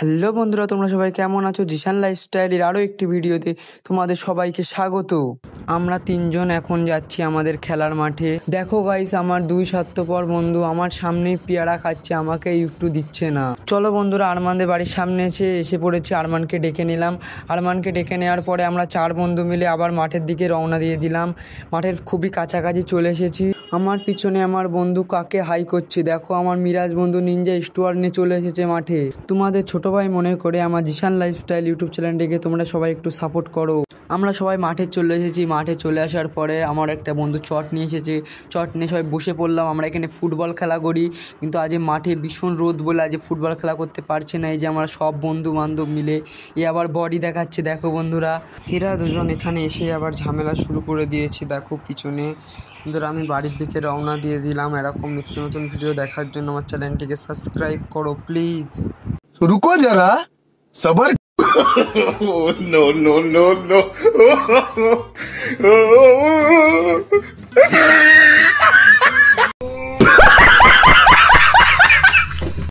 Hello বন্ধুরা, তোমরা সবাই কেমন আছো? জিশান লাইফস্টাইলের আরও একটি ভিডিওতে তোমাদের সবাইকে স্বাগত। আমরা তিনজন এখন যাচ্ছি আমাদের খেলার মাঠে। দেখো গাইস, আমার দুই স্বার্থপর বন্ধু আমার সামনেই পেয়ারা খাচ্ছে, আমাকে একটু দিচ্ছে না। চলো বন্ধুরা, আরমানদের বাড়ির সামনে এসে পড়েছি। আরমানকে ডেকে নিলাম। আরমানকে ডেকে নেওয়ার পরে আমরা চার বন্ধু মিলে আবার মাঠের দিকে রওনা দিয়ে দিলাম। মাঠের খুবই কাছাকাছি চলে এসেছি। আমার পিছনে আমার বন্ধু কাকে হাই করছে। দেখো, আমার মিরাজ বন্ধু নিনজা স্টুয়ার্ট নিয়ে চলে এসেছে মাঠে। তোমাদের ছোট ভাই মনে করে আমার জিশান লাইফস্টাইল ইউটিউব চ্যানেলটিকে তোমরা সবাই একটু সাপোর্ট করো। আমরা সবাই মাঠে চলে এসেছি। মাঠে চলে আসার পরে আমার একটা বন্ধু চট নিয়ে এসেছে। চট নিয়ে সবাই বসে পড়লাম। আমরা এখানে ফুটবল খেলা করি, কিন্তু আজ মাঠে ভীষণ রোদ বলে আজ ফুটবল খেলা করতে পারছে না। এই যে আমরা সব বন্ধু বান্ধব মিলে এ আবার বডি দেখাচ্ছে। দেখো বন্ধুরা, এরা দুজন এখানে এসে আবার ঝামেলা শুরু করে দিয়েছে। দেখো পিছনে। বন্ধুরা, আমি বাড়ির দিকে রওনা দিয়ে দিলাম। এরকম নিত্য নতুন ভিডিও দেখার জন্য আমার চ্যানেলটিকে সাবস্ক্রাইব করো প্লিজ। रुको जरा सबर नो नो नो नो